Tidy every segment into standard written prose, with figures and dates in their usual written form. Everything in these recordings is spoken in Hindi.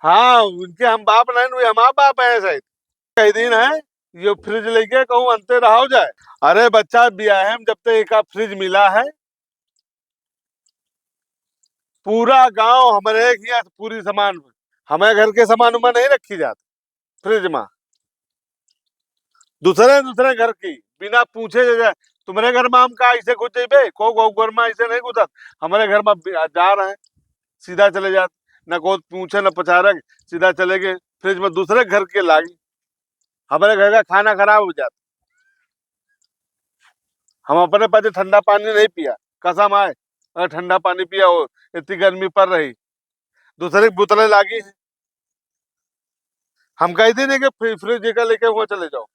हाँ उनके हम बाप नहीं हुए, हम आप बाप है शायद। कई दिन है ये फ्रिज लेके कहूँ अंते रहा हो जाए। अरे बच्चा बियाह जब तक एक फ्रिज मिला है, पूरा गांव हमारे यहाँ पूरी सामान, हमारे घर के सामान में नहीं रखी जाती फ्रिज में, दूसरे दूसरे घर की बिना पूछे जाए। तुम्हारे घर में हम का ऐसे घुस जाइबे, को घर में ऐसे नहीं घुसत। हमारे घर में जा रहे हैं सीधा चले जाते, न को पूछे न पचारे, सीधा चले गए फ्रिज में दूसरे घर के लागी। हमारे घर का खाना खराब हो जाता। हम अपने पास ठंडा पानी नहीं पिया, कसम आए अगर ठंडा पानी पिया हो, इतनी गर्मी पड़ रही, दूसरे की बोतलें लागी है। हम कह दी नहीं कि फ्रिज जगह लेके वहां चले जाओ,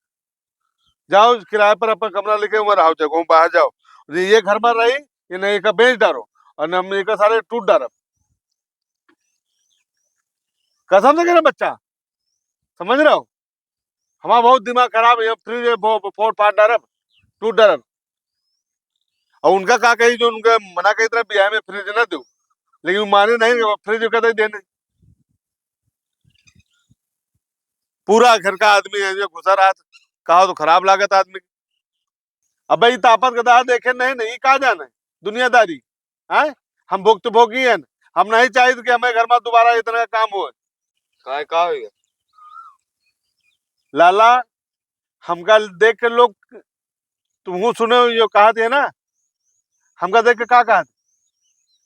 जाओ किराए पर अपना कमरा लेके वहां रहो, जगह बाहर जाओ। ये घर में रही ये नहीं का बेच डालो और हम एक सारे टूट डालो, कसम से कह रहे बच्चा, समझ रहे हो। हमारा बहुत दिमाग खराब है, फ्रिज फोड़ फाड़ डालब, टूट डालब। और उनका का कही जो उनका मना कही तरह बिहार में फ्रिज ना दो, लेकिन वो माने नहीं, फ्रिज कहते देने। पूरा घर का आदमी है जो घुसा रहा था, कहा तो खराब लागत आदमी। अब भाई तापत गदा देखे नहीं नहीं कहा जाना है दुनियादारी है। हम भुगत भोगी है, हम नहीं चाहिए कि हमें घर में दोबारा इतना काम हो। का हो लाला हमका देख के लोग, तुम सुने हो यो कहा थे ना, हमका देख के कहा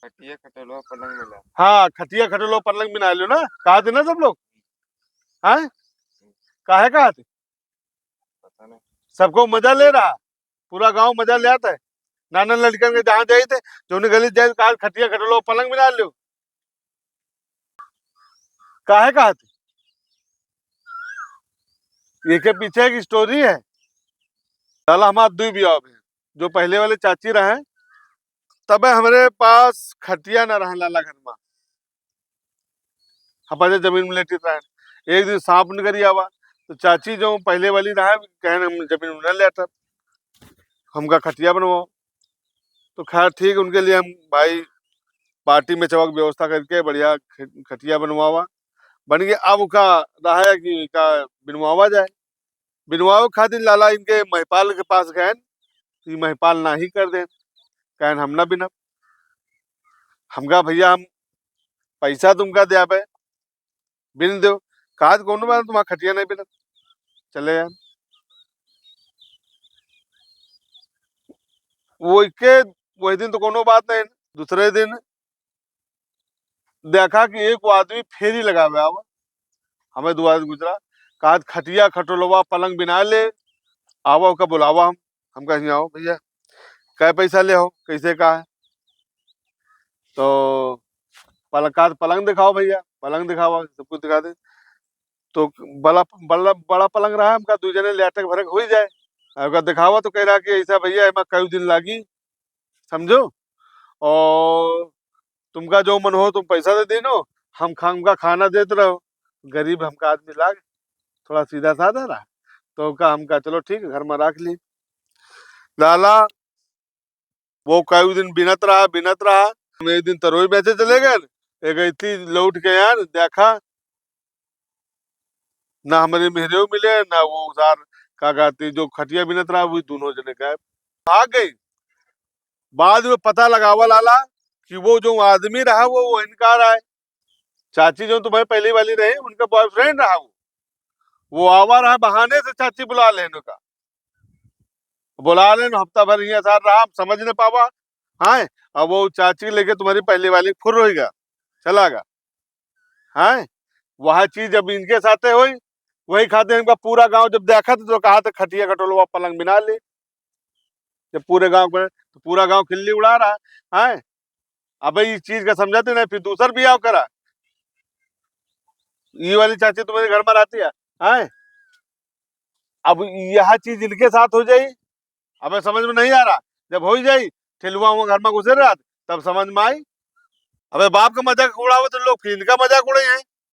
खटिया खटलवा पलंग मिला। हाँ खटिया खटलो पलंग बिना लो ना, कहा थे ना सब लोग। हाँ काहे कहा थे, पता नहीं। सबको मजा ले रहा, पूरा गांव मजा ले आता है। नाना लड़कन के जहाँ जाए थे, जो उन्हें गली जाए कहा खटिया खटलो पलंग बिना लो, काहे कहा थे। ये के पीछे एक स्टोरी है। लाला हमारे दुई बिया है, जो पहले वाले चाची रहे तब हमारे पास खटिया न रहा लाला घर में, हमारे जमीन में लेटी रहे। एक दिन सांप निकली आवा, तो चाची जो पहले वाली रहा कहने हम जमीन में न लेटर, हमका खटिया बनवाओ। तो खैर ठीक, उनके लिए हम भाई पार्टी में चौक व्यवस्था करके बढ़िया खटिया बनवावा, बन गया। अब का रहा है कि का बनवावा जाए, बनवाओ खातिर लाला इनके महिपाल के पास गए, तो महिपाल ना ही कर दे, कहन हम ना बिना। हमका भैया हम पैसा तुमका दिया पे बिन दो, कहा कौन बात तुम्हारा खटिया नहीं बिना, चले यार। वो के वही दिन तो कोनो बात नहीं, दूसरे दिन देखा कि एक आदमी फेरी लगा हुआ है, हमें दो आदमी गुजरा, कहा खटिया खटोलवा पलंग बिना ले, आवा का बुलावा। हम कहीं आओ भैया, कै पैसा ले हो, कैसे का है। तो पलंग दिखाओ भैया, पलंग दिखाओ, सब कुछ दिखा दे। तो बड़ा बड़ा बड़ा पलंग रहा, हमका दो जने लेटक भरक हो जाए। अगर दिखावा तो कह रहा कि ऐसा भैया एमा कई दिन लागी, समझो, और तुमका जो मन हो तुम पैसा दे देनो, हम हमका खाना देते रहो। गरीब हमका आदमी लाग, थोड़ा सीधा साधा रहा, तो का हमका चलो ठीक है घर में रख ली। लाला वो कई दिन बिनत रहा। हम एक दिन तरोई बेचे चले गए, एक इतनी लौट के यार देखा ना हमारे मेहरे मिले ना वो सार का कहती जो खटिया बिनत रहा, वो दोनों जने गए भाग गई। बाद में पता लगावा लाला कि वो जो आदमी रहा वो इनकार है, चाची जो तुम्हें पहली वाली रही उनका बॉयफ्रेंड रहा, वो आवा रहा बहाने से चाची बुला लेने का, बुला लेना हफ्ता भर यहाँ साथ रहा, समझ नहीं पावा। हाँ अब वो चाची लेके तुम्हारी पहली वाली फुर होगा, चला गया। हाँ वह चीज जब इनके साथ हुई, वही खाते इनका पूरा गांव जब देखा तो कहा था खटिया खटोलवा पलंग बिना ले, जब पूरे गांव में तो पूरा गांव खिल्ली उड़ा रहा है। अब इस चीज का समझाते नहीं, फिर दूसर बियाह करा, ये वाली चाची तुम्हारे घर में रहती है। अब यह चीज इनके साथ हो जाई, अब समझ में नहीं आ रहा, जब हो ही जाई ठेलुआ हुआ घर में घुसे रहा, तब समझ में आई। अबे बाप का मजाक उड़ावे तो लोग इनका मजाक उड़े हैं।